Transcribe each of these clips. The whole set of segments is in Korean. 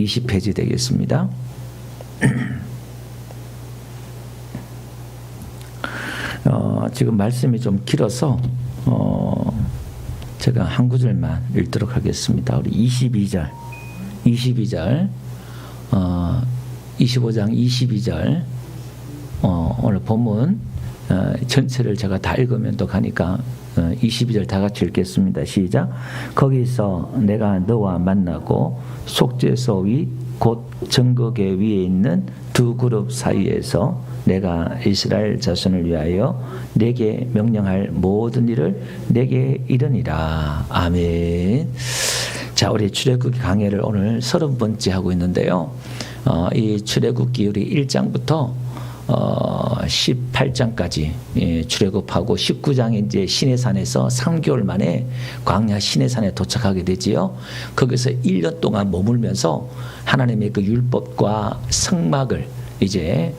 20페이지 되겠습니다. 지금 말씀이 좀 길어서 제가 한 구절만 읽도록 하겠습니다. 우리 22절 25장 22절 오늘 본문 전체를 제가 다 읽으면 또 가니까 22절 다 같이 읽겠습니다. 시작. 거기서 내가 너와 만나고 속죄소 위 곧 증거계 위에 있는 두 그룹 사이에서 내가 이스라엘 자손을 위하여 내게 명령할 모든 일을 내게 이르니라. 아멘. 자, 우리 출애굽기 강해를 오늘 30번째 하고 있는데요. 이 출애굽기 우리 1장부터 18장까지 출애굽하고 19장에 이제 시내산에서 3개월 만에 광야 시내산에 도착하게 되지요. 거기서 1년 동안 머물면서 하나님의 그 율법과 성막을 이제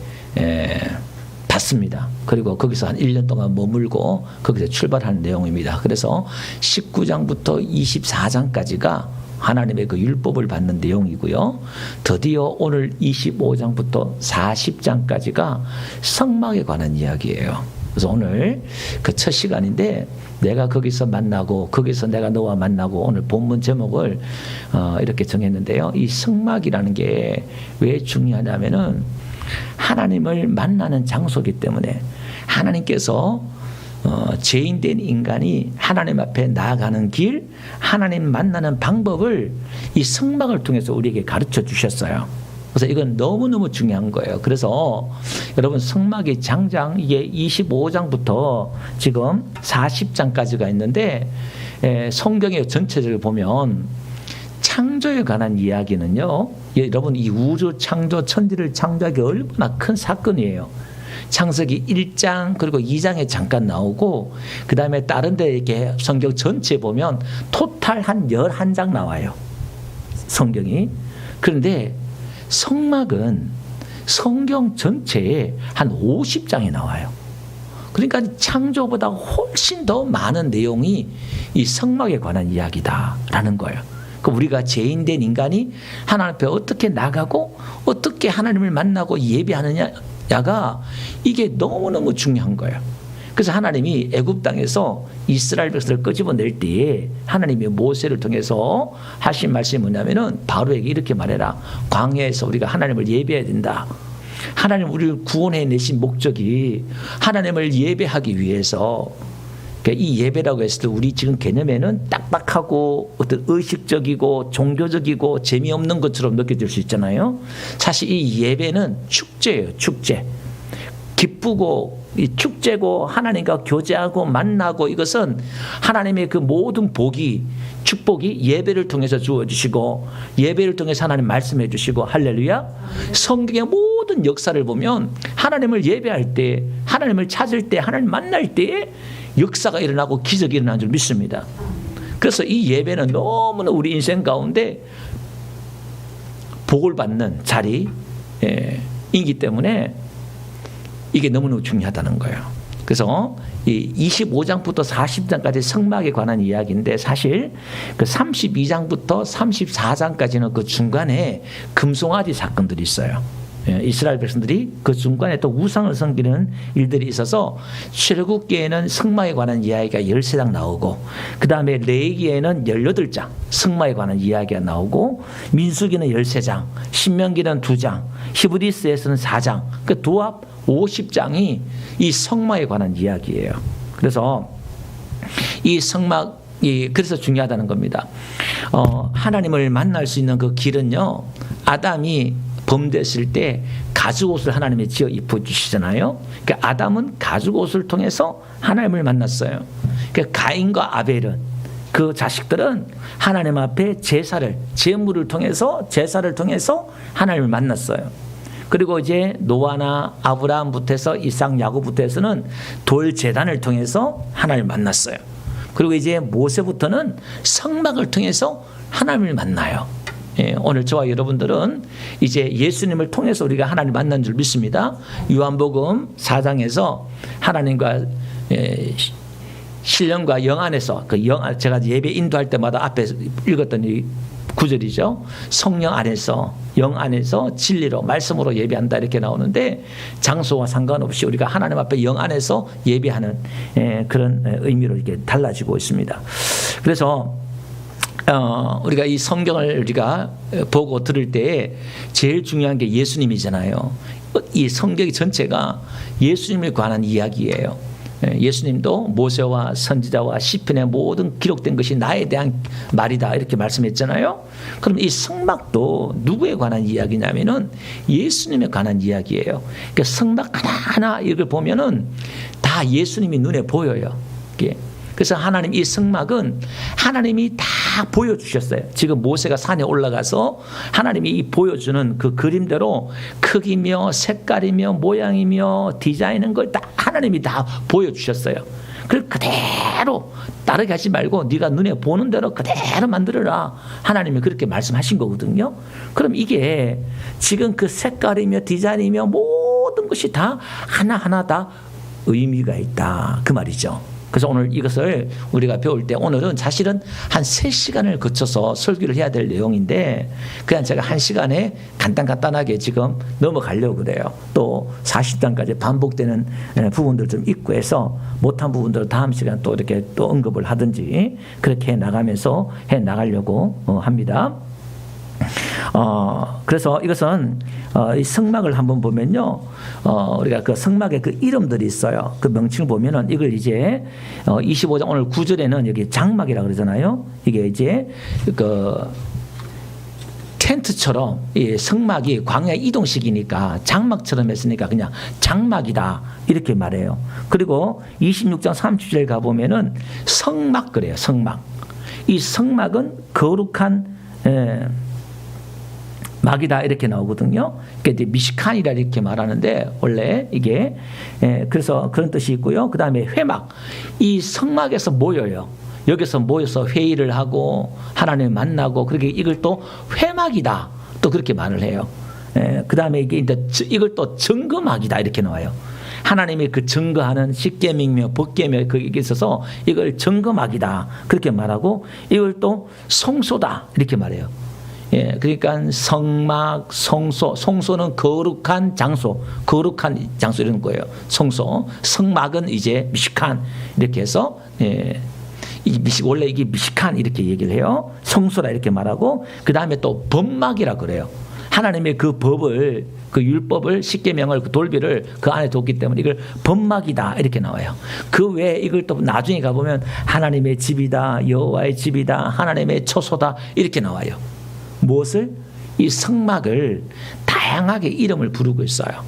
받습니다. 그리고 거기서 한 1년 동안 머물고 거기서 출발하는 내용입니다. 그래서 19장부터 24장까지가 하나님의 그 율법을 받는 내용이고요. 드디어 오늘 25장부터 40장까지가 성막에 관한 이야기예요. 그래서 오늘 그 첫 시간인데 내가 거기서 만나고 거기서 내가 너와 만나고 오늘 본문 제목을 이렇게 정했는데요. 이 성막이라는 게 왜 중요하냐면은 하나님을 만나는 장소이기 때문에 하나님께서 죄인된 인간이 하나님 앞에 나아가는 길, 하나님 만나는 방법을 이 성막을 통해서 우리에게 가르쳐 주셨어요. 그래서 이건 너무너무 중요한 거예요. 그래서 여러분 성막의 장장 이게 25장부터 지금 40장까지가 있는데 성경의 전체를 보면 창조에 관한 이야기는요. 여러분 이 우주 창조 천지를 창조하기 얼마나 큰 사건이에요. 창세기 1장 그리고 2장에 잠깐 나오고 그 다음에 다른 데 이렇게 성경 전체에 보면 토탈 한 11장 나와요. 성경이. 그런데 성막은 성경 전체에 한 50장이 나와요. 그러니까 창조보다 훨씬 더 많은 내용이 이 성막에 관한 이야기다라는 거예요. 그 우리가 죄인된 인간이 하나님 앞에 어떻게 나가고 어떻게 하나님을 만나고 예배하느냐가 이게 너무너무 중요한 거예요. 그래서 하나님이 애굽 땅에서 이스라엘 백성을 끄집어낼 때에 하나님이 모세를 통해서 하신 말씀이 뭐냐면은 바로에게 이렇게 말해라. 광야에서 우리가 하나님을 예배해야 된다. 하나님 우리를 구원해 내신 목적이 하나님을 예배하기 위해서. 그러니까 이 예배라고 했을 때 우리 지금 개념에는 딱딱하고 어떤 의식적이고 종교적이고 재미없는 것처럼 느껴질 수 있잖아요. 사실 이 예배는 축제예요. 축제. 기쁘고 이 축제고 하나님과 교제하고 만나고 이것은 하나님의 그 모든 복이 축복이 예배를 통해서 주어지시고 예배를 통해서 하나님 말씀해 주시고 할렐루야. 성경의 모든 역사를 보면 하나님을 예배할 때 하나님을 찾을 때 하나님 만날 때 역사가 일어나고 기적이 일어나는 줄 믿습니다. 그래서 이 예배는 너무나 우리 인생 가운데 복을 받는 자리이기 때문에 이게 너무너무 중요하다는 거예요. 그래서 이 25장부터 40장까지 성막에 관한 이야기인데 사실 그 32장부터 34장까지는 그 중간에 금송아지 사건들이 있어요. 이스라엘 백성들이 그 중간에 또 우상을 섬기는 일들이 있어서 출애굽기에는 성막에 관한 이야기가 13장 나오고 그 다음에 레위기에는 18장 성막에 관한 이야기가 나오고 민수기는 13장 신명기는 2장 히브리서에서는 4장 그 도합 50장이 이 성막에 관한 이야기예요. 그래서 이 성막이 그래서 중요하다는 겁니다. 하나님을 만날 수 있는 그 길은요. 아담이 범죄했을 때 가죽옷을 하나님이 지어 입혀주시잖아요. 그러니까 아담은 가죽옷을 통해서 하나님을 만났어요. 그러니까 가인과 아벨은 그 자식들은 하나님 앞에 제물을 통해서 하나님을 만났어요. 그리고 이제 노아나 아브라함부터 해서 이삭 야곱부터 해서는 돌 제단을 통해서 하나님을 만났어요. 그리고 이제 모세부터는 성막을 통해서 하나님을 만나요. 오늘 저와 여러분들은 이제 예수님을 통해서 우리가 하나님 만난 줄 믿습니다. 요한복음 4장에서 하나님과 신령과 영 안에서 제가 예배 인도할 때마다 앞에 읽었던 이 구절이죠. 성령 안에서, 영 안에서 진리로 말씀으로 예배한다 이렇게 나오는데 장소와 상관없이 우리가 하나님 앞에 영 안에서 예배하는 그런 의미로 이렇게 달라지고 있습니다. 그래서 우리가 이 성경을 우리가 보고 들을 때 제일 중요한 게 예수님이잖아요. 이 성경이 전체가 예수님에 관한 이야기예요. 예수님도 모세와 선지자와 시편에 모든 기록된 것이 나에 대한 말이다 이렇게 말씀했잖아요. 그럼 이 성막도 누구에 관한 이야기냐면은 예수님에 관한 이야기예요. 그러니까 성막 하나하나 이걸 보면은 다 예수님이 눈에 보여요. 그래서 하나님 이 성막은 하나님이 다 보여주셨어요. 지금 모세가 산에 올라가서 하나님이 이 보여주는 그 그림대로 크기며 색깔이며 모양이며 디자인인 걸 다 하나님이 다 보여주셨어요. 그걸 그대로 따르게 하지 말고 네가 눈에 보는 대로 그대로 만들어라. 하나님이 그렇게 말씀하신 거거든요. 그럼 이게 지금 그 색깔이며 디자인이며 모든 것이 다 하나하나 다 의미가 있다. 그 말이죠. 그래서 오늘 이것을 우리가 배울 때 오늘은 사실은 한 3시간을 거쳐서 설교를 해야 될 내용인데 그냥 제가 1시간에 간단하게 지금 넘어가려고 그래요. 또 40단까지 반복되는 부분들 좀 있고 해서 못한 부분들을 다음 시간 또 이렇게 또 언급을 하든지 그렇게 나가면서 해 나가려고 합니다. 그래서 이것은 이 성막을 한번 보면요, 우리가 그 성막에 그 이름들이 있어요. 그 명칭을 보면은 이걸 이제 25장 오늘 9절에는 여기 장막이라고 그러잖아요. 이게 이제 그 텐트처럼 이 성막이 광야 이동식이니까 장막처럼 했으니까 그냥 장막이다 이렇게 말해요. 그리고 26장 30절 가보면은 성막 그래요. 성막. 이 성막은 거룩한 막이다 이렇게 나오거든요. 그러니까 이제 미시칸이라 이렇게 말하는데 원래 이게 그래서 그런 뜻이 있고요. 그 다음에 회막, 이 성막에서 모여요. 여기서 모여서 회의를 하고 하나님을 만나고 그렇게 이걸 또 회막이다 또 그렇게 말을 해요. 그 다음에 이게 이걸 또 증거막이다 이렇게 나와요. 하나님이 그 증거하는 십계명이며 법계명 거기에 있어서 이걸 증거막이다 그렇게 말하고 이걸 또 성소다 이렇게 말해요. 그러니까 성막, 성소는 거룩한 장소 이런 거예요. 성소, 성막은 이제 미시칸 이렇게 해서 원래 이게 미시칸 이렇게 얘기를 해요. 성소라 이렇게 말하고 그 다음에 또 법막이라 그래요. 하나님의 그 법을 그 율법을 십계명을 그 돌비를 그 안에 뒀기 때문에 이걸 법막이다 이렇게 나와요. 그 외에 이걸 또 나중에 가보면 하나님의 집이다, 여호와의 집이다, 하나님의 처소다 이렇게 나와요. 무엇을? 이 성막을 다양하게 이름을 부르고 있어요.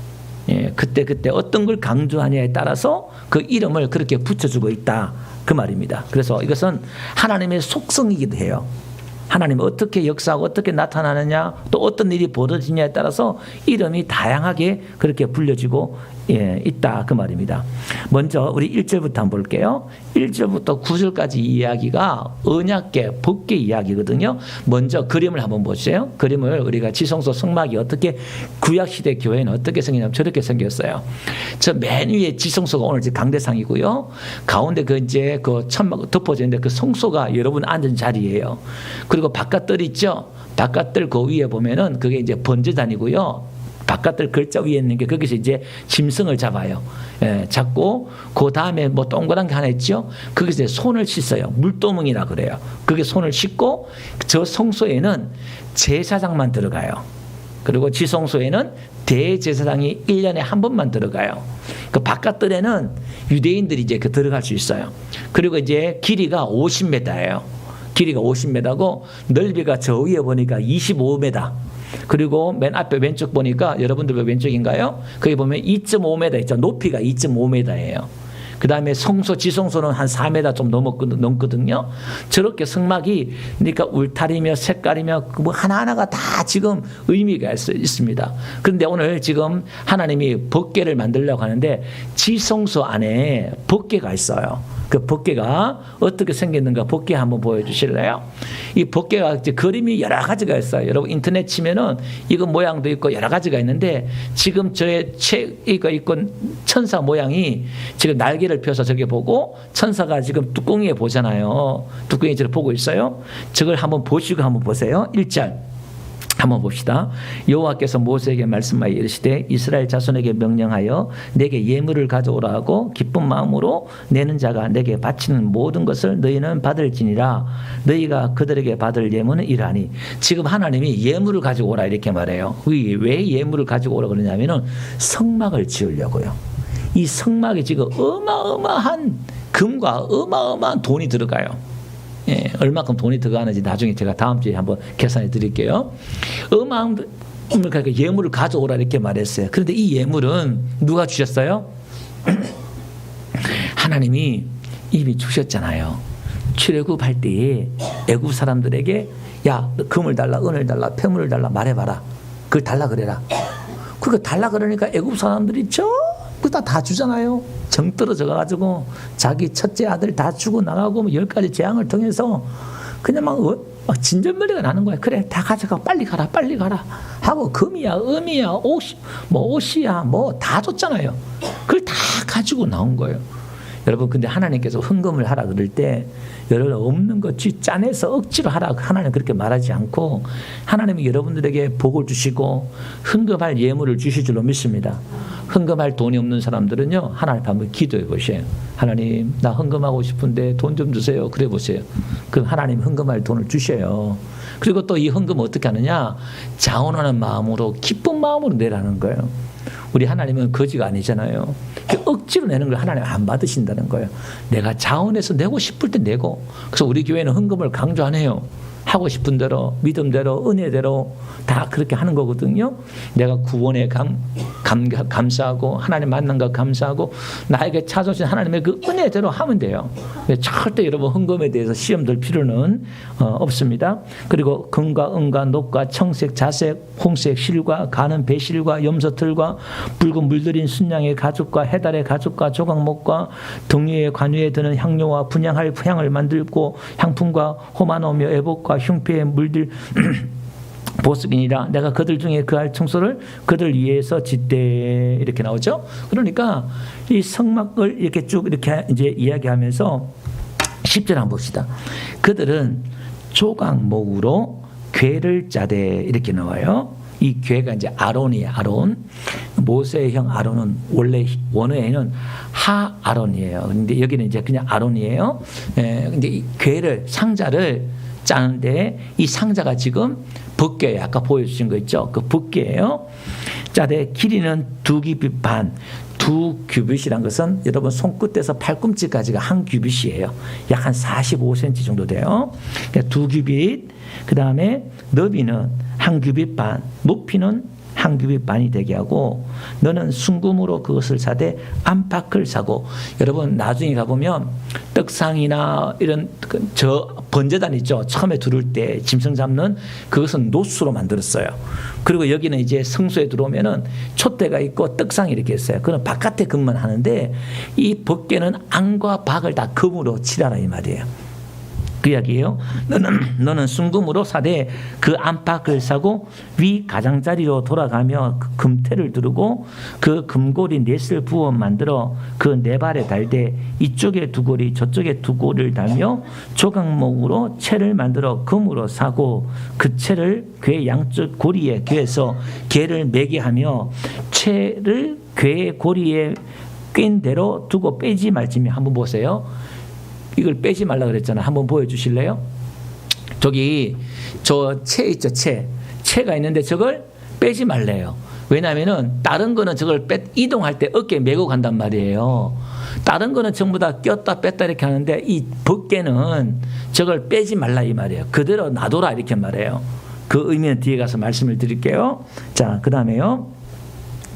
그때 어떤 걸 강조하냐에 따라서 그 이름을 그렇게 붙여주고 있다 그 말입니다. 그래서 이것은 하나님의 속성이기도 해요. 하나님이 어떻게 역사하고 어떻게 나타나느냐 또 어떤 일이 벌어지냐에 따라서 이름이 다양하게 그렇게 불려지고 있다 그 말입니다. 먼저 우리 1절부터 한번 볼게요. 1절부터 9절까지 이야기가 언약궤 법궤 이야기거든요. 먼저 그림을 한번 보세요. 그림을 우리가 지성소 성막이 어떻게 구약시대 교회는 어떻게 생기냐면 저렇게 생겼어요. 저 맨 위에 지성소가 오늘 강대상이고요. 가운데 그 이제 그 천막 덮어져 있는데 그 성소가 여러분 앉은 자리예요. 그리고 바깥뜰 있죠. 바깥뜰 그 위에 보면은 그게 이제 번제단이고요. 바깥들 글자 위에 있는 게 거기서 이제 짐승을 잡아요. 잡고 그 다음에 뭐 동그란 게 하나 있죠. 거기서 손을 씻어요. 물도멍이라 그래요. 거기 손을 씻고 저 성소에는 제사장만 들어가요. 그리고 지성소에는 대제사장이 1년에 한 번만 들어가요. 그 바깥들에는 유대인들이 이제 들어갈 수 있어요. 그리고 이제 길이가 50m예요. 길이가 50m고 넓이가 저 위에 보니까 25m. 그리고 맨 앞에 왼쪽 보니까 여러분들 왼쪽인가요? 거기 보면 2.5m 있죠. 높이가 2.5m예요. 그 다음에 성소, 지성소는 한 4m 좀 넘거든요. 저렇게 성막이 그러니까 울타리며 색깔이며 뭐 하나하나가 다 지금 의미가 있습니다. 그런데 오늘 지금 하나님이 법궤를 만들려고 하는데 지성소 안에 법궤가 있어요. 그 법궤가 어떻게 생겼는가 법궤 한번 보여주실래요? 이 법궤가 이제 그림이 여러 가지가 있어요. 여러분 인터넷 치면은 이거 모양도 있고 여러 가지가 있는데 지금 저의 이거 있고 천사 모양이 지금 날개를 펴서 저게 보고 천사가 지금 뚜껑이에 보잖아요. 뚜껑이 저를 보고 있어요. 저걸 한번 보시고 한번 보세요. 1절. 한번 봅시다. 여호와께서 모세에게 말씀하여 이르시되 이스라엘 자손에게 명령하여 내게 예물을 가져오라 하고 기쁜 마음으로 내는 자가 내게 바치는 모든 것을 너희는 받을지니라. 너희가 그들에게 받을 예물은 이러하니. 지금 하나님이 예물을 가지고 오라 이렇게 말해요. 왜 예물을 가지고 오라 그러냐면은 성막을 지으려고요. 이 성막에 지금 어마어마한 금과 어마어마한 돈이 들어가요. 예, 얼마큼 돈이 들어가는지 나중에 제가 다음 주에 한번 계산해 드릴게요. 그러니까 예물을 가져오라 이렇게 말했어요. 그런데 이 예물은 누가 주셨어요? 하나님이 이미 주셨잖아요. 출애굽할 때에 애굽 사람들에게 야, 너 금을 달라, 은을 달라, 폐물을 달라 말해봐라. 그걸 달라 그래라. 그거 달라 그러니까 애굽 사람들이 전부 다 주잖아요. 정 떨어져 가지고 자기 첫째 아들 다 주고 나가고 10가지 재앙을 통해서 그냥 막 진전머리가 나는 거야. 그래 다 가져가 빨리 가라 빨리 가라 하고 금이야 음이야 옷이야 뭐 다 줬잖아요. 그걸 다 가지고 나온 거예요. 여러분 근데 하나님께서 헌금을 하라 그럴 때 여러분 없는 것 짜내서 억지로 하라 하나님 그렇게 말하지 않고 하나님이 여러분들에게 복을 주시고 헌금할 예물을 주실 줄로 믿습니다. 헌금할 돈이 없는 사람들은요 하나님 한번 기도해 보세요. 하나님 나 헌금하고 싶은데 돈 좀 주세요. 그래 보세요. 그럼 하나님 헌금할 돈을 주셔요. 그리고 또 이 헌금 어떻게 하느냐 자원하는 마음으로 기쁜 마음으로 내라는 거예요. 우리 하나님은 거지가 아니잖아요. 억지로 내는 걸 하나님 안 받으신다는 거예요. 내가 자원해서 내고 싶을 때 내고. 그래서 우리 교회는 헌금을 강조 안 해요. 하고 싶은 대로 믿음대로 은혜대로 다 그렇게 하는 거거든요. 내가 구원에 감사하고 하나님 만난 거 감사하고 나에게 찾아오신 하나님의 그 은혜대로 하면 돼요. 절대 여러분 헌금에 대해서 시험 들 필요는 없습니다. 그리고 금과 은과 녹과 청색 자색 홍색 실과 가는 배실과 염소털과 붉은 물들인 순양의 가죽과 해달의 가죽과 조각목과 등위의 관유에 드는 향료와 분향할 향을 만들고 향품과 호마노며 애복과 흉패에 물들 보습이니라. 내가 그들 중에 그할 청소를 그들 위해서 짓되 이렇게 나오죠. 그러니까 이 성막을 이렇게 쭉 이렇게 이제 이야기하면서 10절 한번 봅시다. 그들은 조각목으로 궤를 짜되 이렇게 나와요. 이 궤가 이제 아론이에요. 아론. 모세의 형 아론은 원래 원어에는 하 아론이에요. 근데 여기는 이제 그냥 아론이에요. 근데 이 궤를 상자를 짜는데 이 상자가 지금 법궤예요. 아까 보여주신 거 있죠? 그 법궤예요. 짜되 길이는 2규빗 반. 2규빗이란 것은 여러분 손끝에서 팔꿈치까지가 1규빗이에요. 약 한 45cm 정도 돼요. 그러니까 2규빗. 그 다음에 너비는 1규빗 반. 높이는 1규빗 반이 되게 하고 너는 순금으로 그것을 사되 안팎을 사고. 여러분 나중에 가보면 떡상이나 이런 저 번제단 있죠. 처음에 들어올 때 짐승 잡는 그것은 노수로 만들었어요. 그리고 여기는 이제 성소에 들어오면은 촛대가 있고 떡상이 이렇게 있어요. 그건 바깥에 금만 하는데 이 법궤는 안과 박을 다 금으로 칠하라 이 말이에요. 그 이야기예요. 너는 순금으로 사되 그 안팎을 사고 위 가장자리로 돌아가며 그 금태를 두르고 그 금고리 넷을 부어 만들어 그 네 발에 달되 이쪽에 두 고리 저쪽에 두 고리를 달며 조각목으로 채를 만들어 금으로 사고 그 채를 궤 양쪽 고리에 꿰서 궤를 매게 하며 채를 궤 고리에 꿰인 대로 두고 빼지 말지며. 한번 보세요. 이걸 빼지 말라 그랬잖아. 한번 보여주실래요? 저기 저 채 있죠. 채가 있는데 저걸 빼지 말래요. 왜냐하면은 다른 거는 저걸 이동할 때 어깨에 메고 간단 말이에요. 다른 거는 전부 다 꼈다 뺐다 이렇게 하는데 이 법궤는 저걸 빼지 말라 이 말이에요. 그대로 놔둬라 이렇게 말해요. 그 의미는 뒤에 가서 말씀을 드릴게요. 자, 그 다음에요.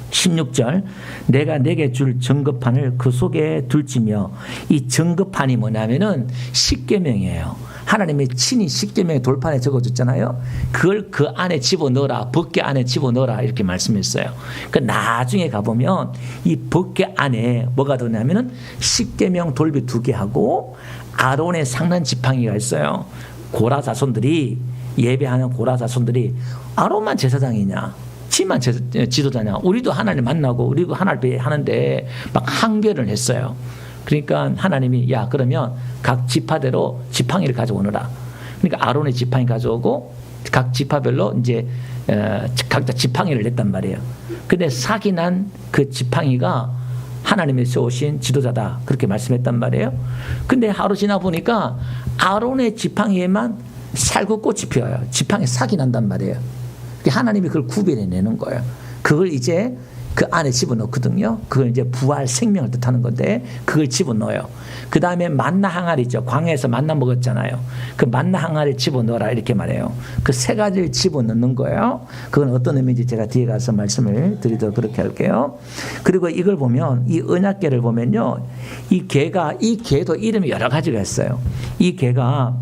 16절 내가 내게 줄 증거판을 그 속에 둘지며. 이 증거판이 뭐냐면은 십계명이에요. 하나님의 친히 십계명의 돌판에 적어줬잖아요. 그걸 그 안에 집어넣어라. 법궤 안에 집어넣어라. 이렇게 말씀했어요. 그 나중에 가보면 이 법궤 안에 뭐가 들어냐면은 십계명 돌비 2개하고 아론의 상난 지팡이가 있어요. 고라 자손들이 예배하는 고라 자손들이 아론만 제사장이냐? 지만 지도자냐? 우리도 하나님 만나고 우리도 하나님 하는데 막 항변을 했어요. 그러니까 하나님이 야 그러면 각 지파대로 지팡이를 가져오너라. 그러니까 아론의 지팡이 가져오고 각 지파별로 이제 각자 지팡이를 냈단 말이에요. 근데 사기 난 그 지팡이가 하나님이 세우신 지도자다. 그렇게 말씀했단 말이에요. 근데 하루 지나 보니까 아론의 지팡이에만 살구 꽃이 피어요. 지팡이 사기 난단 말이에요. 하나님이 그걸 구별해내는 거예요. 그걸 이제 그 안에 집어넣거든요. 그걸 이제 부활 생명을 뜻하는 건데 그걸 집어넣어요. 그 다음에 만나 항아리죠. 광야에서 만나 먹었잖아요. 그 만나 항아리를 집어넣어라 이렇게 말해요. 그 3가지를 집어넣는 거예요. 그건 어떤 의미인지 제가 뒤에 가서 말씀을 드리도록 그렇게 할게요. 그리고 이걸 보면 이 언약궤를 보면요. 이 개도 이름이 여러 가지가 있어요. 이 개가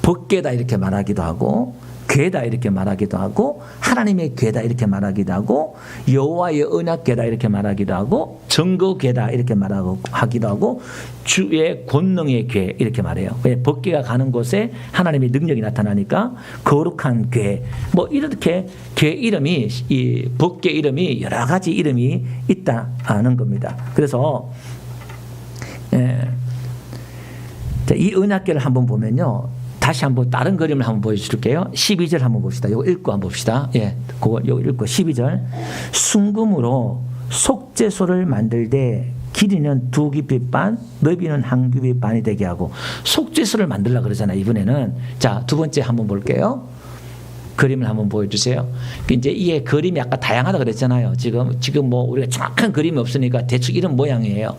법궤다 이렇게 말하기도 하고 궤다 이렇게 말하기도 하고 하나님의 궤다 이렇게 말하기도 하고 여호와의 언약궤다 이렇게 말하기도 하고 증거궤다 이렇게 말하기도 하고 주의 권능의 궤 이렇게 말해요. 왜 법궤가 가는 곳에 하나님의 능력이 나타나니까 거룩한 궤 뭐 이렇게 궤 이름이 이 법궤 이름이 여러 가지 이름이 있다는 겁니다. 그래서 이 언약궤를 한번 보면요. 다시 한번 다른 그림을 한번 보여줄게요. 12절 한번 봅시다. 이거 읽고 한번 봅시다. 예, 그거 이거 읽고 12절. 순금으로 속죄소를 만들되 길이는 2규빗 반, 너비는 1규빗 반이 되게 하고 속죄소를 만들라 그러잖아요. 이번에는 자, 2번째 한번 볼게요. 그림을 한번 보여주세요. 이제 이게 그림이 아까 다양하다 그랬잖아요. 지금 뭐 우리가 정확한 그림이 없으니까 대충 이런 모양이에요.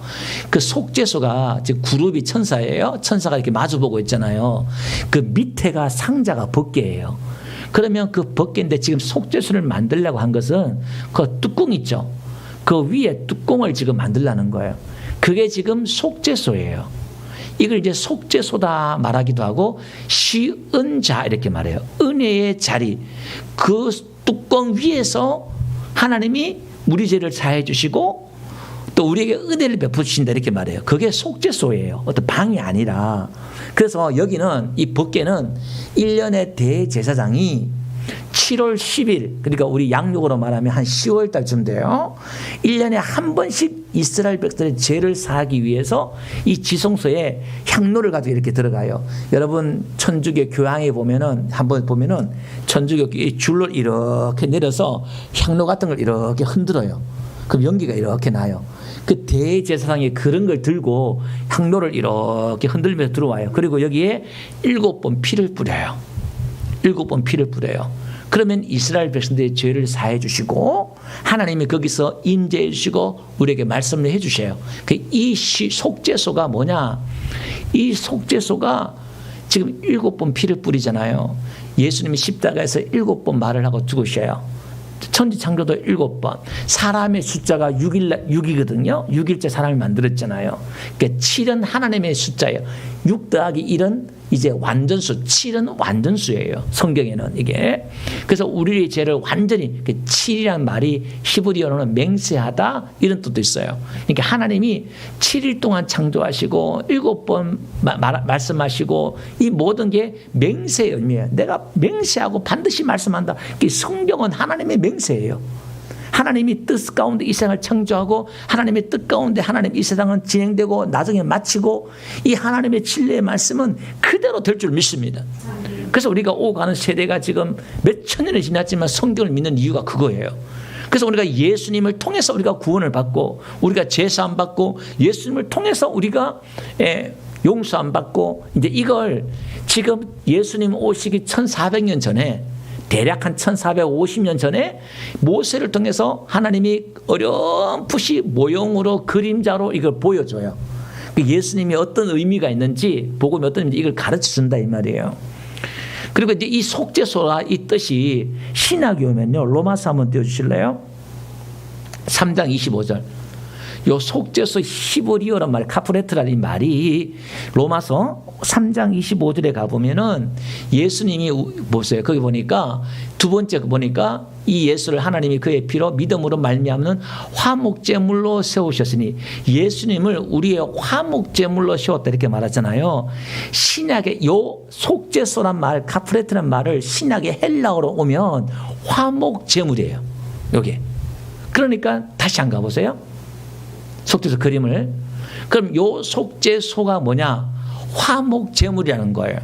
그 속죄소가 지금 그룹이 천사예요. 천사가 이렇게 마주보고 있잖아요. 그 밑에가 상자가 법궤예요. 그러면 그 법궤인데 지금 속죄소를 만들려고 한 것은 그 뚜껑 있죠. 그 위에 뚜껑을 지금 만들라는 거예요. 그게 지금 속죄소예요. 이걸 이제 속죄소다 말하기도 하고 시은자 이렇게 말해요. 은혜의 자리. 그 뚜껑 위에서 하나님이 우리 죄를 사해 주시고 또 우리에게 은혜를 베푸신다 이렇게 말해요. 그게 속죄소예요. 어떤 방이 아니라. 그래서 여기는 이 법궤는 1년의 대제사장이 7월 10일 그러니까 우리 양력으로 말하면 한 10월 달쯤 돼요. 1년에 한 번씩 이스라엘 백성의 죄를 사하기 위해서 이 지성소에 향로를 가지고 이렇게 들어가요. 여러분 천주교 교황에 보면은 한번 보면은 천주교 줄로 이렇게 내려서 향로 같은 걸 이렇게 흔들어요. 그럼 연기가 이렇게 나요. 그 대제사장이 그런 걸 들고 향로를 이렇게 흔들면서 들어와요. 그리고 여기에 7번 피를 뿌려요. 7번 피를 뿌려요. 그러면 이스라엘 백성들의 죄를 사해 주시고 하나님이 거기서 임재해 주시고 우리에게 말씀을 해 주셔요. 이 속죄소가 뭐냐? 이 속죄소가 지금 7번 피를 뿌리잖아요. 예수님이 십자가에서 7번 말을 하고 죽으셔요. 천지창조도 7번. 사람의 숫자가 6이거든요. 6일째 사람을 만들었잖아요. 그러니까 7은 하나님의 숫자예요. 6 더하기 1은 이제 완전수, 7은 완전수예요. 성경에는 이게. 그래서 우리의 죄를 완전히 7이라는 말이 히브리어로는 맹세하다 이런 뜻도 있어요. 그러니까 하나님이 7일 동안 창조하시고 7번 말씀하시고 이 모든 게 맹세의 의미예요. 내가 맹세하고 반드시 말씀한다. 성경은 하나님의 맹세예요. 하나님이 뜻 가운데 이 세상을 창조하고 하나님의 뜻 가운데 하나님 이 세상은 진행되고 나중에 마치고 이 하나님의 진리의 말씀은 그대로 될 줄 믿습니다. 그래서 우리가 오가는 세대가 지금 몇 천 년이 지났지만 성경을 믿는 이유가 그거예요. 그래서 우리가 예수님을 통해서 우리가 구원을 받고 우리가 제사함 받고 예수님을 통해서 우리가 용서함 받고 이제 이걸 지금 예수님 오시기 1400년 전에 대략 한 1450년 전에 모세를 통해서 하나님이 어렴풋이 모형으로 그림자로 이걸 보여줘요. 예수님이 어떤 의미가 있는지 복음이 어떤 의미인지 이걸 가르쳐준다 이 말이에요. 그리고 이제 이 속죄소가 이 뜻이 신학이 오면요. 로마서 한번 띄워주실래요? 3장 25절. 요 속죄소 히브리어란 말, 카프레트라는 이 말이 로마서 3장 25절에 가보면은 예수님이 보세요. 거기 보니까 두 번째 보니까 이 예수를 하나님이 그의 피로 믿음으로 말미암는 화목제물로 세우셨으니, 예수님을 우리의 화목제물로 세웠다 이렇게 말하잖아요. 신약의 요 속죄소란 말, 카프레트란 말을 신약의 헬라어로 오면 화목제물이에요. 요게. 그러니까 다시 한 번 가보세요. 속죄소 그림을. 그럼 요 속죄소가 뭐냐? 화목제물이라는 거예요.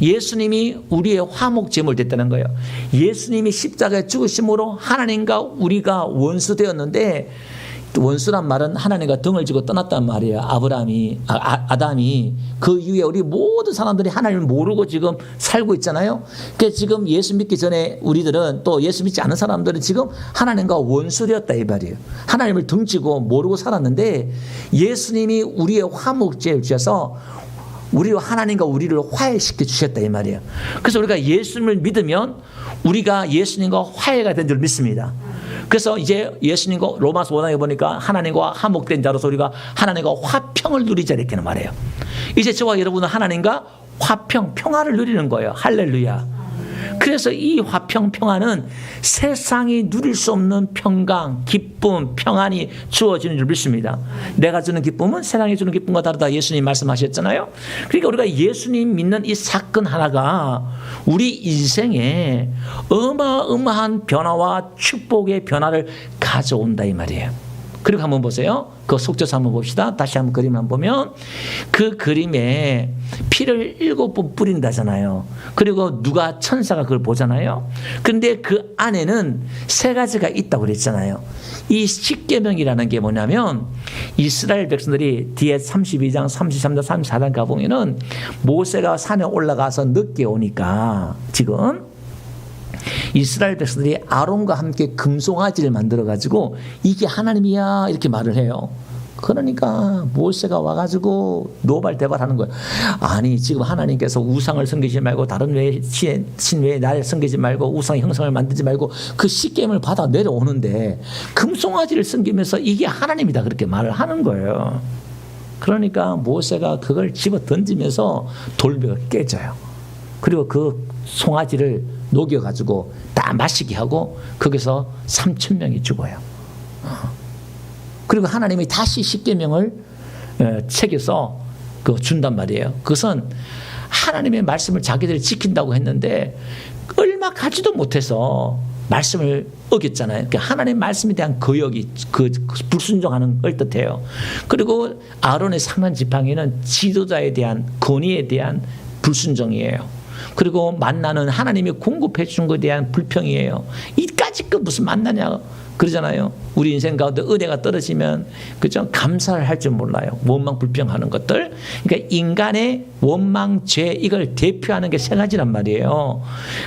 예수님이 우리의 화목제물 됐다는 거예요. 예수님이 십자가에 죽으심으로 하나님과 우리가 원수 되었는데, 원수란 말은 하나님과 등을 지고 떠났단 말이에요. 아담이. 그 이후에 우리 모든 사람들이 하나님을 모르고 지금 살고 있잖아요. 그러니까 지금 예수 믿기 전에 우리들은, 또 예수 믿지 않은 사람들은 지금 하나님과 원수 되었다 이 말이에요. 하나님을 등지고 모르고 살았는데, 예수님이 우리의 화목제를 주셔서 우리와 하나님과 우리를 화해시켜 주셨다 이 말이에요. 그래서 우리가 예수님을 믿으면 우리가 예수님과 화해가 된 줄 믿습니다. 그래서 이제 예수님과 로마서 5장에 보니까 하나님과 화목된 자로서 우리가 하나님과 화평을 누리자 이렇게 말해요. 이제 저와 여러분은 하나님과 화평, 평화를 누리는 거예요. 할렐루야. 그래서 이 화평, 평화는 세상이 누릴 수 없는 평강, 기쁨, 평안이 주어지는 줄 믿습니다. 내가 주는 기쁨은 세상이 주는 기쁨과 다르다 예수님 말씀하셨잖아요. 그러니까 우리가 예수님 믿는 이 사건 하나가 우리 인생에 어마어마한 변화와 축복의 변화를 가져온다 이 말이에요. 그리고 한번 보세요. 그 속죄소 한번 봅시다. 다시 한번 그림 한번 보면 그 그림에 피를 7번 뿌린다잖아요. 그리고 누가 천사가 그걸 보잖아요. 근데 그 안에는 3가지가 있다고 그랬잖아요. 이 십계명이라는 게 뭐냐면, 이스라엘 백성들이 뒤에 32장, 33장, 34장 가보면은 모세가 산에 올라가서 늦게 오니까 지금 이스라엘 백성들이 아론과 함께 금송아지를 만들어가지고 이게 하나님이야 이렇게 말을 해요. 그러니까 모세가 와가지고 노발대발하는 거예요. 아니 지금 하나님께서 우상을 섬기지 말고 다른 신 외에 나를 섬기지 말고 우상의 형상을 만들지 말고 그 십계명을 받아 내려오는데 금송아지를 섬기면서 이게 하나님이다 그렇게 말을 하는 거예요. 그러니까 모세가 그걸 집어 던지면서 돌배가 깨져요. 그리고 그 송아지를 녹여가지고 다 마시게 하고 거기서 3,000명이 죽어요. 그리고 하나님이 다시 십계명을 책에서 준단 말이에요. 그것은 하나님의 말씀을 자기들이 지킨다고 했는데 얼마 가지도 못해서 말씀을 어겼잖아요. 그러니까 하나님의 말씀에 대한 거역이 불순종하는 걸 뜻해요. 그리고 아론의 3만 지팡이는 지도자에 대한 권위에 대한 불순종이에요. 그리고 만나는 하나님이 공급해 준 것에 대한 불평이에요. 이까짓 거 무슨 만나냐 그러잖아요. 우리 인생 가운데 은혜가 떨어지면 그죠? 감사를 할 줄 몰라요. 원망 불평하는 것들. 그러니까 인간의 원망, 죄 이걸 대표하는 게 3가지란 말이에요.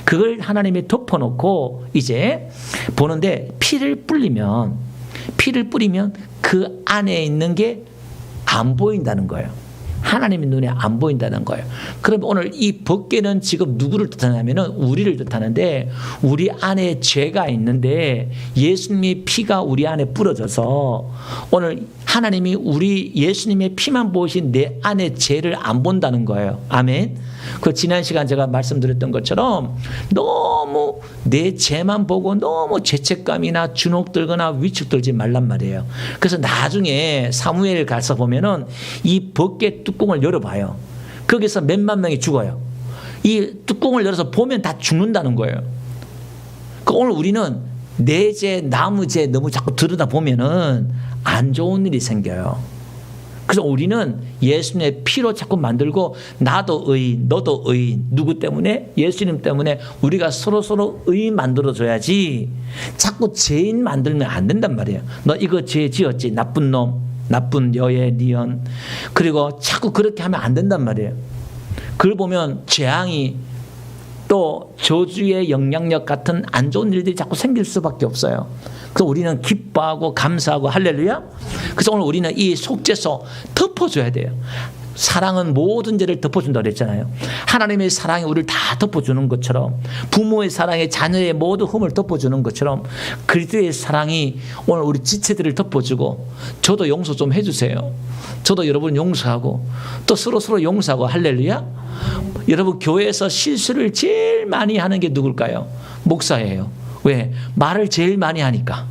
그걸 하나님이 덮어놓고 이제 보는데 피를 뿌리면 그 안에 있는 게 안 보인다는 거예요. 하나님의 눈에 안 보인다는 거예요. 그럼 오늘 이 법궤는 지금 누구를 뜻하냐면은 우리를 뜻하는데, 우리 안에 죄가 있는데 예수님의 피가 우리 안에 뿌려져서 오늘 하나님이 우리 예수님의 피만 보신 내 안에 죄를 안 본다는 거예요. 아멘. 그 지난 시간 제가 말씀드렸던 것처럼 너무 내 죄만 보고 너무 죄책감이나 주눅들거나 위축들지 말란 말이에요. 그래서 나중에 사무엘 가서 보면은 이 법궤 뚜껑을 열어봐요. 거기서 몇만 명이 죽어요. 이 뚜껑을 열어서 보면 다 죽는다는 거예요. 그러니까 오늘 우리는 내 죄, 남의 죄 너무 자꾸 들여다보면은 안 좋은 일이 생겨요. 그래서 우리는 예수님의 피로 자꾸 만들고 나도 의인, 너도 의인. 누구 때문에? 예수님 때문에 우리가 서로 의인 만들어줘야지 자꾸 죄인 만들면 안 된단 말이에요. 너 이거 죄 지었지? 나쁜 놈, 나쁜 여의 니언. 그리고 자꾸 그렇게 하면 안 된단 말이에요. 그걸 보면 재앙이 또 저주의 영향력 같은 안 좋은 일들이 자꾸 생길 수밖에 없어요. 그래서 우리는 기뻐하고 감사하고 할렐루야. 그래서 오늘 우리는 이 속죄소 덮어줘야 돼요. 사랑은 모든 죄를 덮어준다고 그랬잖아요. 하나님의 사랑이 우리를 다 덮어주는 것처럼, 부모의 사랑이 자녀의 모든 흠을 덮어주는 것처럼 그리스도의 사랑이 오늘 우리 지체들을 덮어주고, 저도 용서 좀 해주세요. 저도 여러분 용서하고 또 서로 용서하고. 할렐루야. 여러분, 교회에서 실수를 제일 많이 하는 게 누굴까요? 목사예요. 왜? 말을 제일 많이 하니까.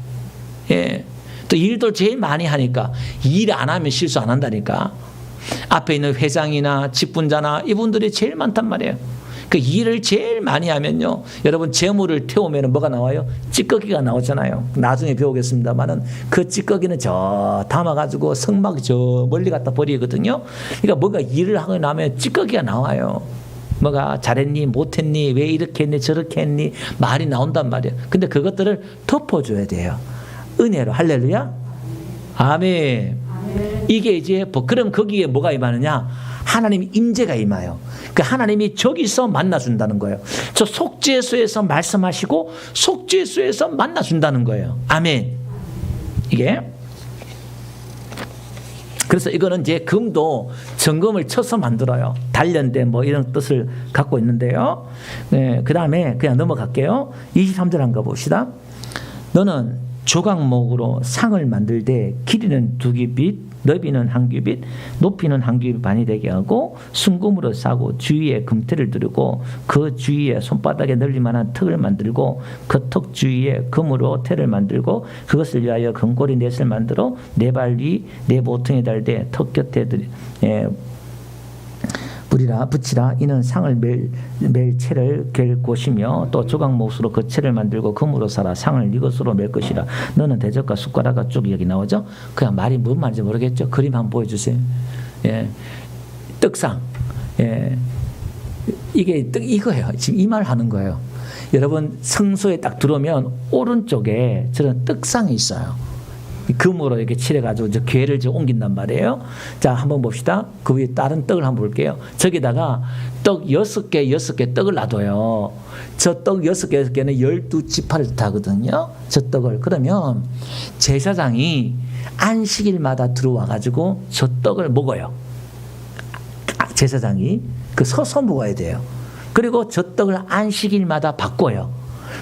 예. 또 일도 제일 많이 하니까. 일 안 하면 실수 안 한다니까. 앞에 있는 회장이나 직분자나 이분들이 제일 많단 말이에요. 그 일을 제일 많이 하면요, 여러분 재물을 태우면 뭐가 나와요? 찌꺼기가 나오잖아요. 나중에 배우겠습니다만은 그 찌꺼기는 저 담아가지고 성막 저 멀리 갖다 버리거든요. 그러니까 뭔가 일을 하고 나면 찌꺼기가 나와요. 뭐가 잘했니 못했니 왜 이렇게 했니 저렇게 했니 말이 나온단 말이에요. 근데 그것들을 덮어줘야 돼요. 은혜로. 할렐루야. 아멘. 이게 이제 그럼 거기에 뭐가 임하느냐? 하나님 임재가 임해요. 그 하나님이 저기서 만나준다는 거예요. 저 속죄소에서 말씀하시고 속죄소에서 만나준다는 거예요. 아멘. 이게 그래서 이거는 이제 금도 정금을 쳐서 만들어요. 단련된 뭐 이런 뜻을 갖고 있는데요. 네, 그 다음에 그냥 넘어갈게요. 23절 한번 봅시다. 너는 조각목으로 상을 만들되 길이는 2규빗, 너비는 1규빗, 높이는 1규빗 반이 되게 하고 순금으로 싸고 주위에 금태를 두르고 그 주위에 손바닥에 널릴만한 턱을 만들고 그 턱 주위에 금으로 태를 만들고 그것을 위하여 금고리 넷을 만들어 네 발 위 네 모퉁이에 달되 턱 곁에 붙이라. 이는 상을 멜 채를 갤 곳이며 또 조각못으로 그 채를 만들고 금으로 사라. 상을 이것으로 멜 것이라. 너는 대적과 숟가락과 쪽이 여기 나오죠. 그냥 말이 뭔 말인지 모르겠죠. 그림 한번 보여주세요. 예, 떡상. 예, 이게 이거예요. 지금 이 말 하는 거예요. 여러분 성소에 딱 들어오면 오른쪽에 저런 떡상이 있어요. 금으로 이렇게 칠해가지고 이제 괴를 이제 옮긴단 말이에요. 자, 한번 봅시다. 그 위에 다른 떡을 한번 볼게요. 저기다가 떡 6개 떡을 놔둬요. 저 떡 6개는 12지파를 뜻하거든요. 저 떡을. 그러면 제사장이 안식일마다 들어와가지고 저 떡을 먹어요. 제사장이 서서 먹어야 돼요. 그리고 저 떡을 안식일마다 바꿔요.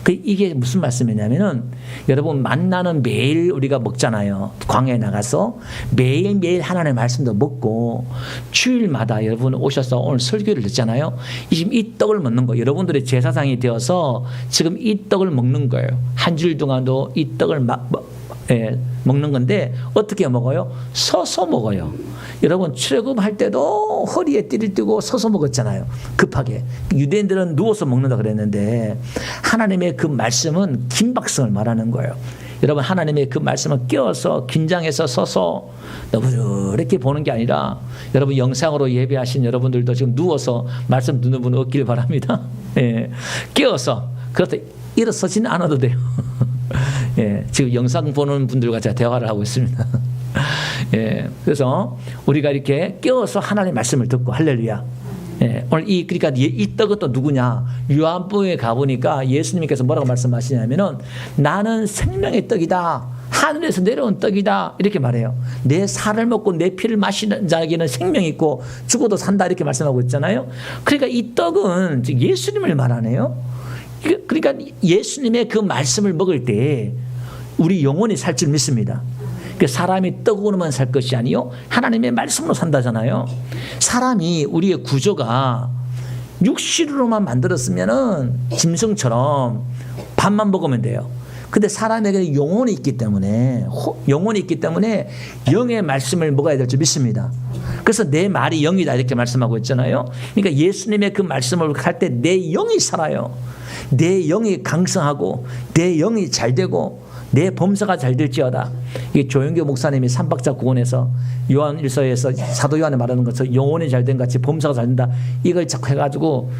이게 무슨 말씀이냐면은 여러분 만나는 매일 우리가 먹잖아요. 광야에 나가서 매일매일 하나님의 말씀도 먹고 주일마다 여러분 오셔서 오늘 설교를 듣잖아요. 지금 이 떡을 먹는 거예요. 여러분들의 제사장이 되어서 지금 이 떡을 먹는 거예요. 한 주일 동안도 이 떡을 먹는 건데 어떻게 먹어요? 서서 먹어요. 여러분 출애굽할 때도 허리에 띠를 띠고 서서 먹었잖아요. 급하게. 유대인들은 누워서 먹는다 그랬는데 하나님의 그 말씀은 긴박성을 말하는 거예요. 여러분 하나님의 그 말씀은 끼어서 긴장해서 서서 이렇게 보는 게 아니라 여러분 영상으로 예배하신 여러분들도 지금 누워서 말씀 듣는 분 없길 바랍니다. 예, 끼어서. 그렇다 일어서지는 않아도 돼요. 예, 지금 영상 보는 분들과 제가 대화를 하고 있습니다. 예, 그래서 우리가 이렇게 깨어서 하나님의 말씀을 듣고 할렐루야. 예, 오늘 그러니까 이 떡은 또 누구냐? 요한복음에 가보니까 예수님께서 뭐라고 말씀하시냐면은 나는 생명의 떡이다. 하늘에서 내려온 떡이다. 이렇게 말해요. 내 살을 먹고 내 피를 마시는 자에게는 생명이 있고 죽어도 산다. 이렇게 말씀하고 있잖아요. 그러니까 이 떡은 예수님을 말하네요. 그러니까 예수님의 그 말씀을 먹을 때 우리 영혼이 살 줄 믿습니다. 사람이 떡으로만 살 것이 아니요 하나님의 말씀으로 산다잖아요. 사람이 우리의 구조가 육신으로만 만들었으면은 짐승처럼 밥만 먹으면 돼요. 근데 사람에게 영혼이 있기 때문에 영의 말씀을 먹어야 될 줄 믿습니다. 그래서 내 말이 영이다 이렇게 말씀하고 있잖아요. 그러니까 예수님의 그 말씀을 할 때 내 영이 살아요. 내 영이 강성하고 내 영이 잘 되고 내 범사가 잘 될지어다. 이게 조영교 목사님이 삼박자 구원에서 요한 1서에서 사도 요한에 말하는 것처럼 영혼이 잘 된 같이 범사가 잘 된다. 이걸 자꾸 해가지고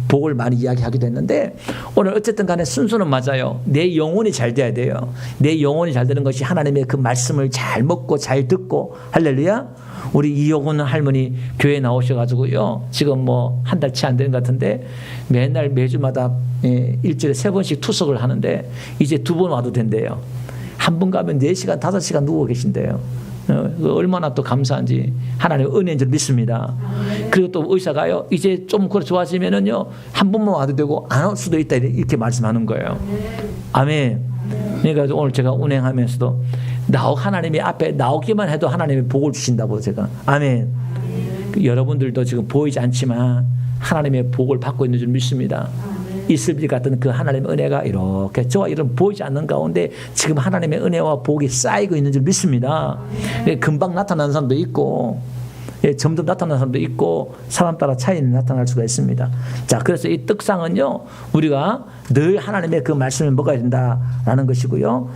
복을 많이 이야기하기도 했는데 오늘 어쨌든 간에 순서는 맞아요. 내 영혼이 잘 돼야 돼요. 내 영혼이 잘 되는 것이 하나님의 그 말씀을 잘 먹고 잘 듣고 할렐루야. 우리 이효근 할머니 교회 나오셔가지고요. 지금 뭐 한 달 채 안 되는 것 같은데 맨날 매주마다 일주일에 3번씩 투석을 하는데 이제 2번 와도 된대요. 한 번 가면 4시간 5시간 누워 계신대요. 얼마나 또 감사한지 하나님의 은혜인 줄 믿습니다. 그리고 또 의사가요, 이제 좀 그래 좋아지면은요, 한 번만 와도 되고 안 올 수도 있다 이렇게 말씀하는 거예요. 아멘. 그러니까 오늘 제가 운행하면서도 하나님이 앞에 나오기만 해도 하나님이 복을 주신다고 제가. 아멘. 여러분들도 지금 보이지 않지만 하나님의 복을 받고 있는 줄 믿습니다. 이슬비 같은 그 하나님의 은혜가 이렇게 저와 이런 보이지 않는 가운데 지금 하나님의 은혜와 복이 쌓이고 있는 줄 믿습니다. 금방 나타나는 사람도 있고, 점점 나타나는 사람도 있고, 사람 따라 차이는 나타날 수가 있습니다. 자, 그래서 이 떡상은요, 우리가 늘 하나님의 그 말씀을 먹어야 된다라는 것이고요.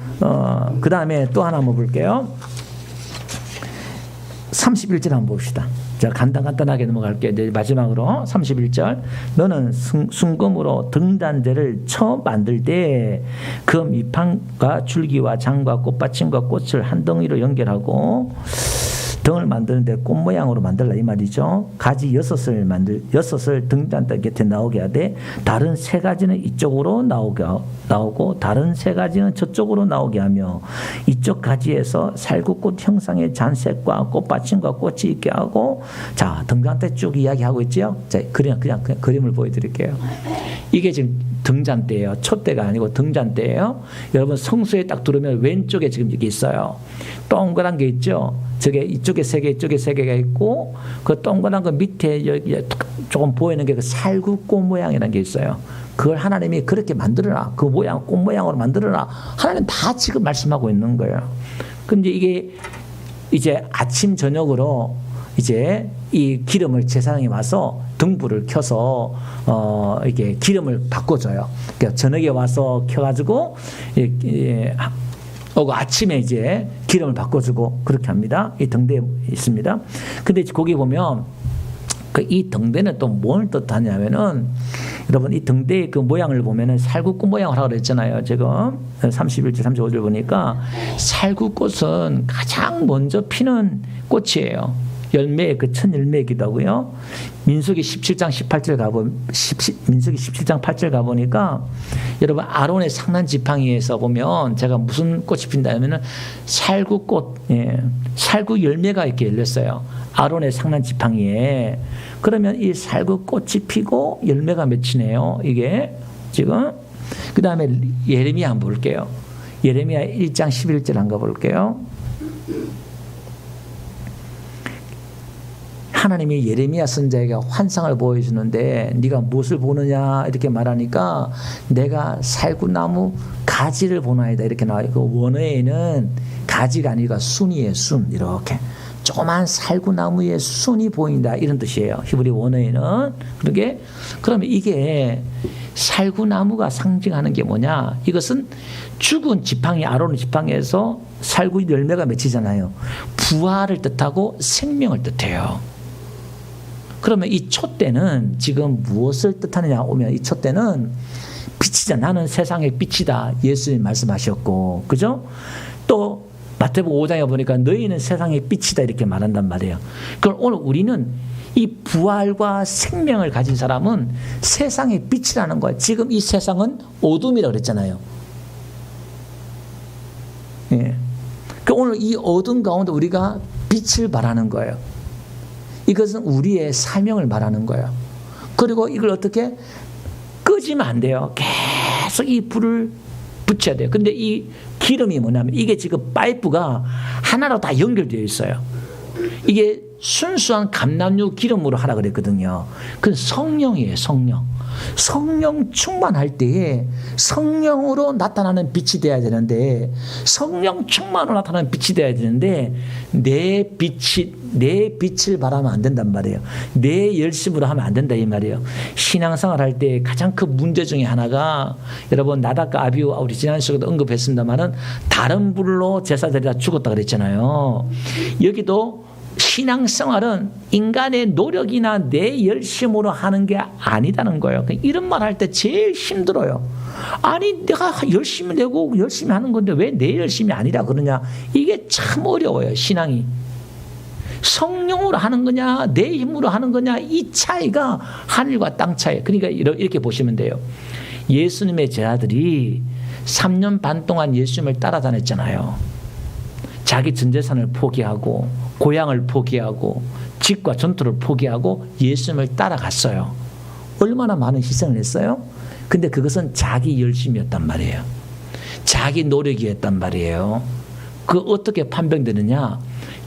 그 다음에 또 하나 한번 볼게요. 31절 한번 봅시다. 자, 간단하게 넘어갈게요. 이제 마지막으로 31절. 너는 순금으로 등잔대를 처음 만들 때 그 밑판과 줄기와 장과 꽃받침과 꽃을 한 덩이로 연결하고 등을 만드는데 꽃 모양으로 만들라 이 말이죠. 가지 6을 등잔대 곁에 나오게 하되 다른 3가지는 이쪽으로 나오고 다른 3가지는 저쪽으로 나오게 하며 이쪽 가지에서 살구꽃 형상의 잔색과 꽃받침과 꽃이 있게 하고, 자, 등잔대 쭉 이야기하고 있죠. 자, 그냥 그림을 보여드릴게요. 이게 지금 등잔대예요. 촛대가 아니고 등잔대예요. 여러분 성수에 딱 들어오면 왼쪽에 지금 이게 있어요. 동그란 게 있죠. 저게 이쪽에 3개, 이쪽에 3개가 있고, 그 동그란 거 밑에 여기 조금 보이는 게 그 살구꽃 모양이라는 게 있어요. 그걸 하나님이 그렇게 만들어라. 그 모양, 꽃 모양으로 만들어라. 하나님 다 지금 말씀하고 있는 거예요. 근데 이게 이제 아침, 저녁으로 이제 이 기름을 제사장이 와서 등불을 켜서 이게 기름을 바꿔줘요. 그러니까 저녁에 와서 켜가지고 아침에 이제 기름을 바꿔주고 그렇게 합니다. 이 등대에 있습니다. 근데 거기 보면 이 등대는 또 뭘 뜻하냐면은, 여러분 이 등대의 그 모양을 보면은 살구꽃 모양을 하라고 그랬잖아요. 지금 31절 35절 보니까 살구꽃은 가장 먼저 피는 꽃이에요. 열매의 그 첫 열매이기도 하고요. 민수기 17장 18절 민수기 17장 8절 가보니까 여러분 아론의 상난 지팡이에서 보면 제가 무슨 꽃이 핀다 하면은 살구꽃, 살구 열매가 이렇게 열렸어요. 아론의 상난 지팡이에. 그러면 이 살구꽃이 피고 열매가 맺히네요. 이게 지금. 그 다음에 예레미야 한번 볼게요. 예레미야 1장 11절 한번 볼게요. 하나님이 예레미야 선지자에게 환상을 보여주는데 네가 무엇을 보느냐 이렇게 말하니까 내가 살구나무 가지를 보나이다 이렇게 나와요. 그 원어에는 가지가 아니라 순이에요. 순. 이렇게 조그만 살구나무의 순이 보인다 이런 뜻이에요. 히브리 원어에는. 그러게 그러면 이게 살구나무가 상징하는 게 뭐냐? 이것은 죽은 지팡이, 아론의 지팡이에서 살구 열매가 맺히잖아요. 부활을 뜻하고 생명을 뜻해요. 그러면 이 촛대는 지금 무엇을 뜻하느냐 오면 이 촛대는 빛이다. 나는 세상의 빛이다. 예수님 말씀하셨고, 그죠? 또 마태복음 5장에 보니까 너희는 세상의 빛이다 이렇게 말한단 말이에요. 그럼 오늘 우리는 이 부활과 생명을 가진 사람은 세상의 빛이라는 거예요. 지금 이 세상은 어둠이라고 그랬잖아요. 예. 그 오늘 이 어둠 가운데 우리가 빛을 발하는 거예요. 이것은 우리의 사명을 말하는 거예요. 그리고 이걸 어떻게 끄지면 안 돼요. 계속 이 불을 붙여야 돼요. 근데 이 기름이 뭐냐면 이게 지금 파이프가 하나로 다 연결되어 있어요. 이게 순수한 감람유 기름으로 하라 그랬거든요. 그건 성령이에요. 성령 충만할 때에 성령으로 나타나는 빛이 돼야 되는데, 성령 충만으로 나타나는 빛이 돼야 되는데 내 빛을 바라면 안 된단 말이에요. 내 열심으로 하면 안 된다 이 말이에요. 신앙생활 할 때 가장 큰 문제 중에 하나가, 여러분 나답과 아비후 우리 지난 시간에도 언급했습니다만은 다른 불로 제사 드리다 죽었다 그랬잖아요. 여기도 신앙생활은 인간의 노력이나 내 열심으로 하는 게 아니다는 거예요. 이런 말 할 때 제일 힘들어요. 아니 내가 열심히 내고 열심히 하는 건데 왜 내 열심이 아니라 그러냐. 이게 참 어려워요. 신앙이 성령으로 하는 거냐 내 힘으로 하는 거냐, 이 차이가 하늘과 땅 차이. 그러니까 이렇게 보시면 돼요. 예수님의 제자들이 3년 반 동안 예수님을 따라다녔잖아요. 자기 전 재산을 포기하고 고향을 포기하고 집과 전토를 포기하고 예수님을 따라갔어요. 얼마나 많은 희생을 했어요? 근데 그것은 자기 열심이었단 말이에요. 자기 노력이었단 말이에요. 그 어떻게 판명되느냐?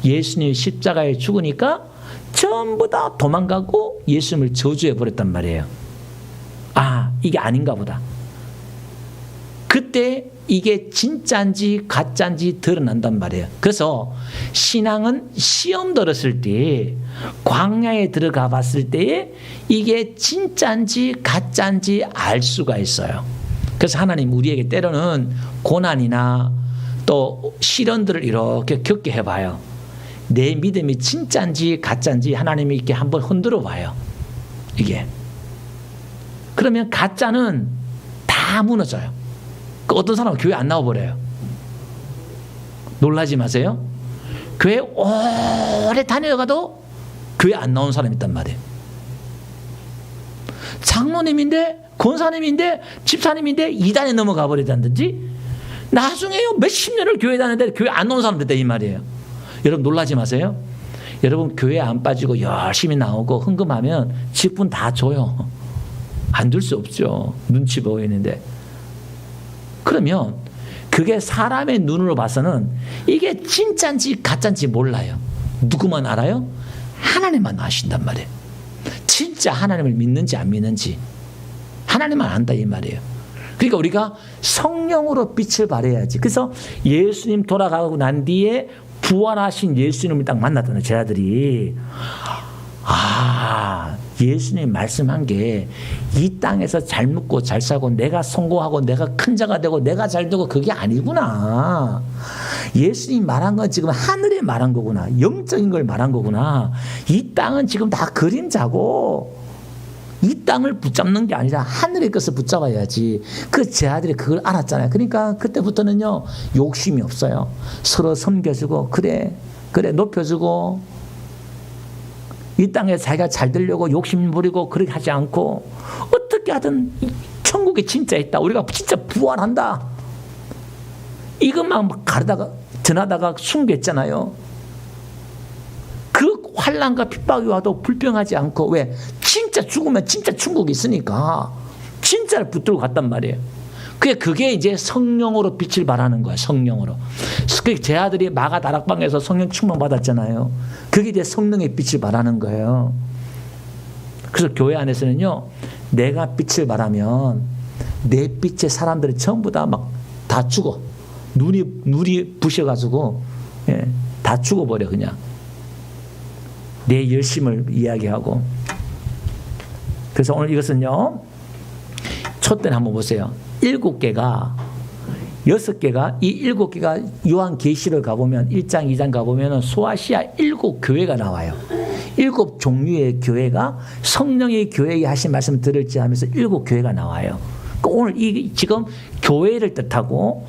예수님이 십자가에 죽으니까 전부 다 도망가고 예수님을 저주해 버렸단 말이에요. 아, 이게 아닌가 보다. 그때 이게 진짜인지 가짜인지 드러난단 말이에요. 그래서 신앙은 시험 들었을 때, 광야에 들어가 봤을 때 이게 진짜인지 가짜인지 알 수가 있어요. 그래서 하나님 우리에게 때로는 고난이나 또 시련들을 이렇게 겪게 해봐요. 내 믿음이 진짜인지 가짜인지 하나님이 이렇게 한번 흔들어 봐요. 이게. 그러면 가짜는 다 무너져요. 어떤 사람은 교회 안 나와버려요. 놀라지 마세요. 교회 오래 다녀가도 교회 안 나온 사람이 있단 말이에요. 장로님인데, 권사님인데, 집사님인데 이단에 넘어가 버리다든지, 나중에요 몇십 년을 교회 다녔는데 교회 안 나온 사람들 있다 이 말이에요. 여러분 놀라지 마세요. 여러분 교회 안 빠지고 열심히 나오고 헌금하면 직분 다 줘요. 안 줄 수 없죠. 눈치 보이는데. 그러면 그게 사람의 눈으로 봐서는 이게 진짜인지 가짜인지 몰라요. 누구만 알아요? 하나님만 아신단 말이에요. 진짜 하나님을 믿는지 안 믿는지 하나님만 안다 이 말이에요. 그러니까 우리가 성령으로 빛을 발해야지. 그래서 예수님 돌아가고 난 뒤에 부활하신 예수님을 딱 만났다는 제자들이, 아, 예수님 말씀한 게 이 땅에서 잘 먹고 잘 살고 내가 성공하고 내가 큰 자가 되고 내가 잘 되고 그게 아니구나. 예수님 말한 건 지금 하늘에 말한 거구나. 영적인 걸 말한 거구나. 이 땅은 지금 다 그림자고 이 땅을 붙잡는 게 아니라 하늘의 것을 붙잡아야지. 그 제 아들이 그걸 알았잖아요. 그러니까 그때부터는요 욕심이 없어요. 서로 섬겨주고 그래 높여주고, 이 땅에 자기가 잘 되려고 욕심 부리고 그렇게 하지 않고, 어떻게 하든 천국에 진짜 있다, 우리가 진짜 부활한다, 이것만 막 가르다가 전하다가 숨겼잖아요. 그 환난과 핍박이 와도 불평하지 않고, 왜? 진짜 죽으면 진짜 천국이 있으니까 진짜를 붙들고 갔단 말이에요. 그게 이제 성령으로 빛을 발하는 거예요. 성령으로. 제 아들이 마가 다락방에서 성령 충만 받았잖아요. 그게 이제 성령의 빛을 발하는 거예요. 그래서 교회 안에서는요, 내가 빛을 발하면 내 빛에 사람들이 전부 다 막 다 죽어. 눈이 부셔가지고, 예, 다 죽어버려 그냥. 내 열심을 이야기하고. 그래서 오늘 이것은요, 촛대는 한번 보세요. 7개가 6개가, 이 7개가 요한계시록 가보면 1장 2장 가보면 소아시아 7교회가 나와요. 7 종류의 교회가 성령의 교회에 하신 말씀 들을지 하면서 7교회가 나와요. 오늘 지금 교회를 뜻하고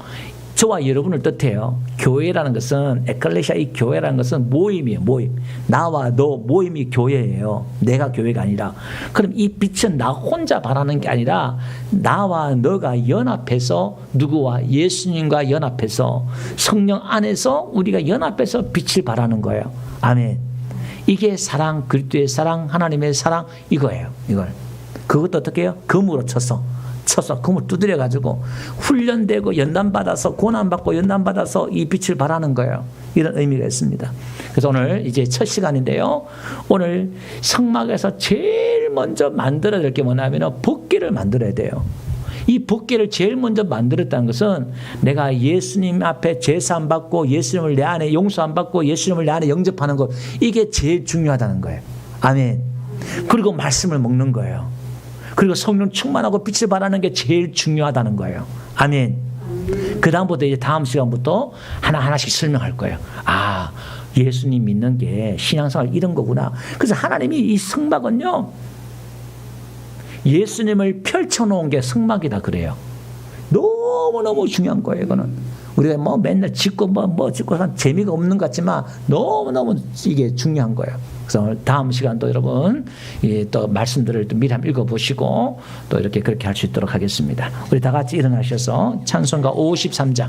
저와 여러분을 뜻해요. 교회라는 것은, 에클레시아, 이 교회라는 것은 모임이에요. 모임. 나와 너 모임이 교회예요. 내가 교회가 아니라. 그럼 이 빛은 나 혼자 발하는 게 아니라 나와 너가 연합해서, 누구와? 예수님과 연합해서 성령 안에서 우리가 연합해서 빛을 발하는 거예요. 아멘. 이게 사랑, 그리스도의 사랑, 하나님의 사랑, 이거예요. 이걸. 그것도 어떻게 해요? 금으로 쳐서 금을 두드려가지고 훈련되고 연단받아서, 고난받고 연단받아서 이 빛을 발하는 거예요. 이런 의미가 있습니다. 그래서 오늘 이제 첫 시간인데요, 오늘 성막에서 제일 먼저 만들어야 될 게 뭐냐면 법궤를 만들어야 돼요. 이 법궤를 제일 먼저 만들었다는 것은 내가 예수님 앞에 제사 안 받고 예수님을 내 안에 용서 안 받고 예수님을 내 안에 영접하는 것, 이게 제일 중요하다는 거예요. 아멘. 그리고 말씀을 먹는 거예요. 그리고 성령 충만하고 빛을 발하는 게 제일 중요하다는 거예요. 아멘. 그 다음부터 이제 다음 시간부터 하나하나씩 설명할 거예요. 아, 예수님 믿는 게 신앙생활 이런 거구나. 그래서 하나님이 이 성막은요, 예수님을 펼쳐놓은 게 성막이다 그래요. 너무너무 중요한 거예요. 이거는 우리가 뭐 맨날 짓고 뭐 짓고 재미가 없는 것 같지만 너무너무 이게 중요한 거예요. 그래서 오늘 다음 시간도 여러분 또 말씀들을 또 미리 한번 읽어보시고 또 이렇게 그렇게 할 수 있도록 하겠습니다. 우리 다 같이 일어나셔서 찬송가 53장